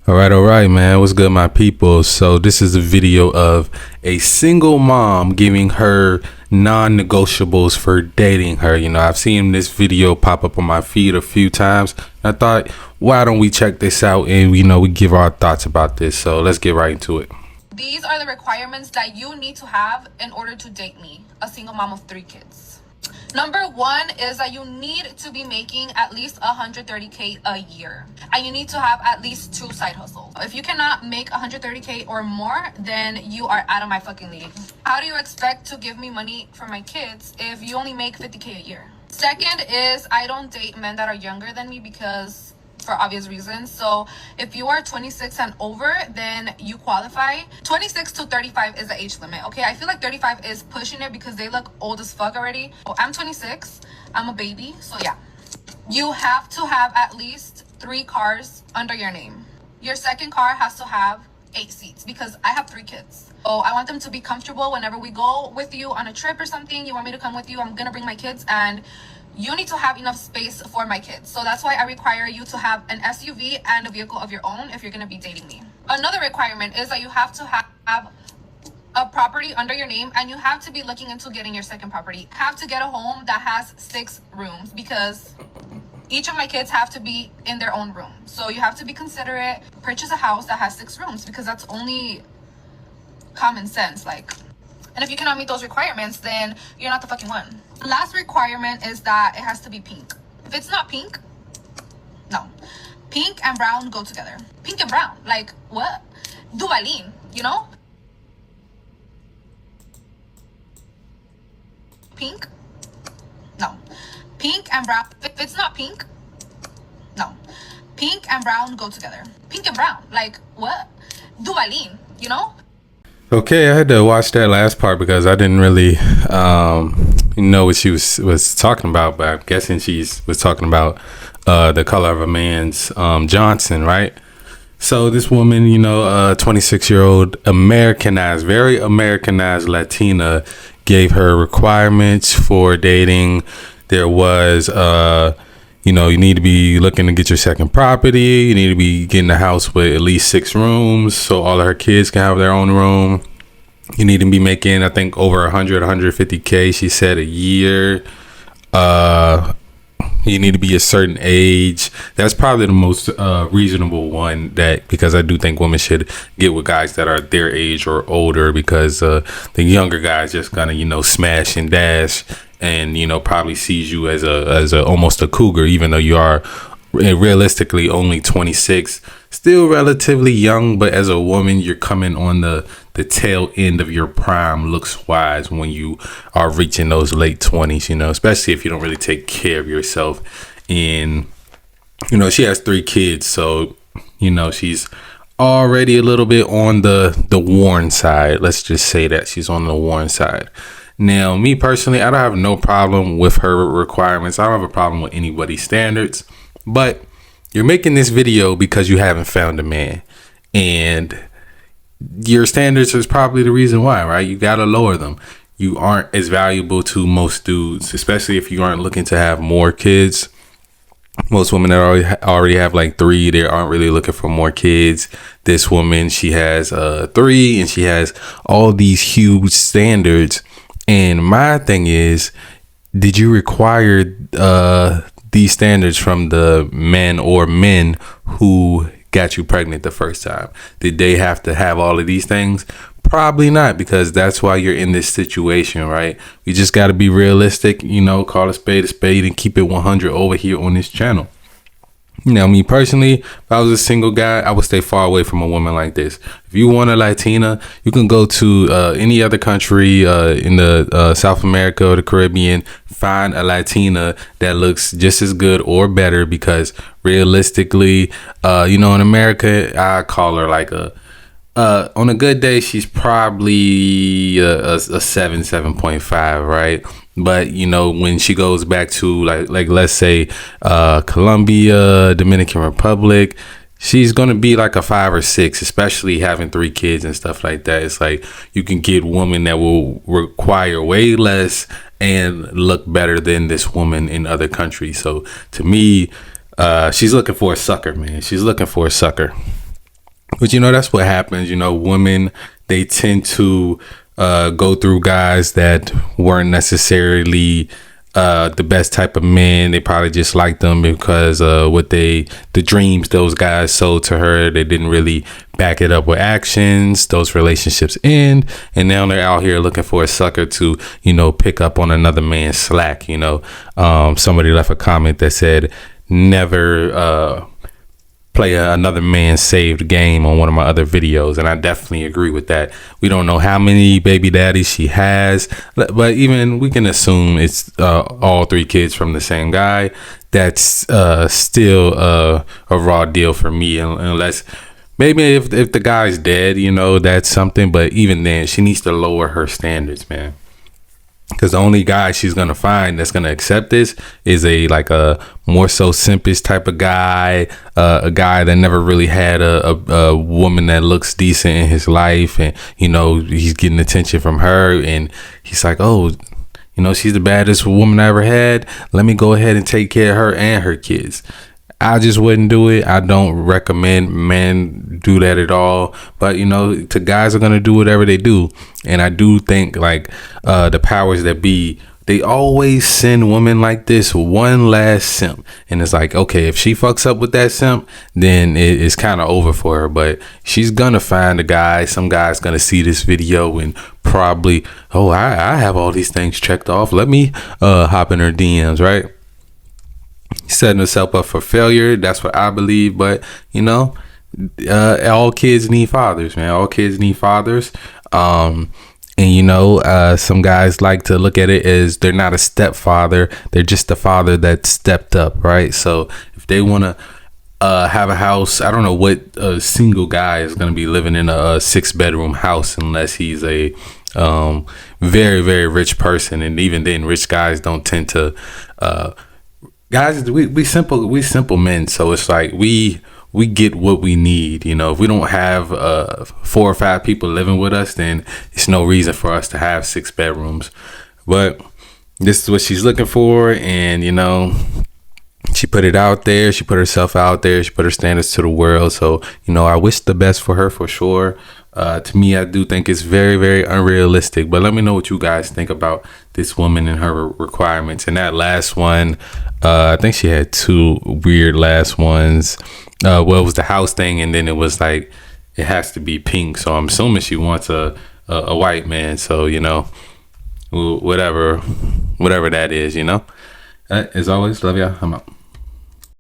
All right, man. What's good, my people? So this is a video of a single mom giving her non-negotiables for dating her. You know, I've seen this video pop up on my feed a few times. I thought, why don't we check this out and, we give our thoughts about this. So let's get right into it. These are the requirements that you need to have in order to date me, a single mom of 3 kids. Number 1 is that you need to be making at least 130K a year, and you need to have at least 2 side hustles. If you cannot make 130K or more, then you are out of my fucking league. How do you expect to give me money for my kids if you only make 50K a year? Second is I don't date men that are younger than me because for obvious reasons. So if you are 26 and over, then you qualify. 26 to 35 is the age limit. Okay, I feel like 35 is pushing it because they look old as fuck already. Oh, I'm 26, I'm a baby, so yeah. You have to have at least 3 cars under your name. Your second car has to have 8 seats because I have 3 kids. Oh, I want them to be comfortable whenever we go with you on a trip or something. You want me to come with you, I'm gonna bring my kids, and you need to have enough space for my kids. So that's why I require you to have an SUV and a vehicle of your own if you're going to be dating me. Another requirement is that you have to have a property under your name, and you have to be looking into getting your second property. You have to get a home that has 6 rooms because each of my kids have to be in their own room. So you have to be considerate. Purchase a house that has 6 rooms because that's only common sense. And if you cannot meet those requirements, then you're not the fucking one. The last requirement is that it has to be pink. If it's not pink, no. Pink and brown go together. Pink and brown, like what? Duvalin, you know? Pink, no. Pink and brown, if it's not pink, no. Pink and brown go together. Pink and brown, like what? Duvalin, you know? Okay, I had to watch that last part because I didn't really know what she was talking about, but I'm guessing she was talking about the color of a man's Johnson, right? So this woman, 26-year-old Americanized, very Americanized Latina, gave her requirements for dating. There was you need to be looking to get your second property. You need to be getting a house with at least 6 rooms so all of her kids can have their own room. You need to be making, I think, over 150K, she said, a year. You need to be a certain age. That's probably the most reasonable one, because I do think women should get with guys that are their age or older, because the younger guys just gonna, smash and dash and, probably sees you as a almost a cougar, even though you are realistically only 26, still relatively young. But as a woman, you're coming on the tail end of your prime looks wise when you are reaching those late 20s, especially if you don't really take care of yourself. And she has 3 kids, so she's already a little bit on the worn side. Let's just say that she's on the worn side. Now, me personally, I don't have no problem with her requirements. I don't have a problem with anybody's standards. But you're making this video because you haven't found a man, and your standards is probably the reason why, right? You got to lower them. You aren't as valuable to most dudes, especially if you aren't looking to have more kids. Most women that already have like 3, they aren't really looking for more kids. This woman, she has 3, and she has all these huge standards. And my thing is, did you require these standards from the men who got you pregnant the first time? Did they have to have all of these things? Probably not, because that's why you're in this situation, right? We just got to be realistic, call a spade, and keep it 100 over here on this channel. Me personally, if I was a single guy, I would stay far away from a woman like this. If you want a Latina, you can go to any other country in the South America or the Caribbean, find a Latina that looks just as good or better, because realistically, in America, I call her like on a good day, she's probably a 7.5, right? But when she goes back to like let's say Colombia, Dominican Republic, she's gonna be like a 5 or 6, especially having 3 kids and stuff like that. It's like you can get women that will require way less and look better than this woman in other countries. So to me, she's looking for a sucker, man. She's looking for a sucker. But that's what happens. Women, they tend to go through guys that weren't necessarily the best type of men. They probably just liked them because the dreams those guys sold to her, they didn't really back it up with actions. Those relationships end, and now they're out here looking for a sucker to pick up on another man's slack. Somebody left a comment that said, never play another man's saved game on one of my other videos, and I definitely agree with that. We don't know how many baby daddies she has, but even we can assume it's all 3 kids from the same guy. That's still a raw deal for me, unless maybe if the guy's dead, that's something. But even then, she needs to lower her standards, man. Because the only guy she's gonna find that's gonna accept this is a more so simpish type of guy, a guy that never really had a woman that looks decent in his life, and he's getting attention from her, and he's like, oh, she's the baddest woman I ever had. Let me go ahead and take care of her and her kids. I just wouldn't do it. I don't recommend men do that at all. But the guys are gonna do whatever they do, and I do think the powers that be, they always send women like this one last simp, and it's like, okay, if she fucks up with that simp, then it's kind of over for her. But she's gonna find a guy. Some guy's gonna see this video and probably, oh, I have all these things checked off. Let me hop in her DMs, right? Setting herself up for failure. That's what I believe. But all kids need fathers, man. All kids need fathers. And some guys like to look at it as they're not a stepfather, they're just a father that stepped up, right? So if they want to have a house, I don't know what single guy is going to be living in a 6-bedroom house unless he's a very, very rich person. And even then, rich guys don't tend to guys, we simple men, so it's like we get what we need. If we don't have 4 or 5 people living with us, then it's no reason for us to have 6 bedrooms. But this is what she's looking for, and she put it out there. She put herself out there. She put her standards to the world. So I wish the best for her, for sure. To me, I do think it's very, very unrealistic. But let me know what you guys think about this woman and her requirements. And that last one, I think she had 2 weird last ones. It was the house thing, and then it was like it has to be pink. So I'm assuming she wants a white man. So whatever that is. As always, love y'all. I'm out.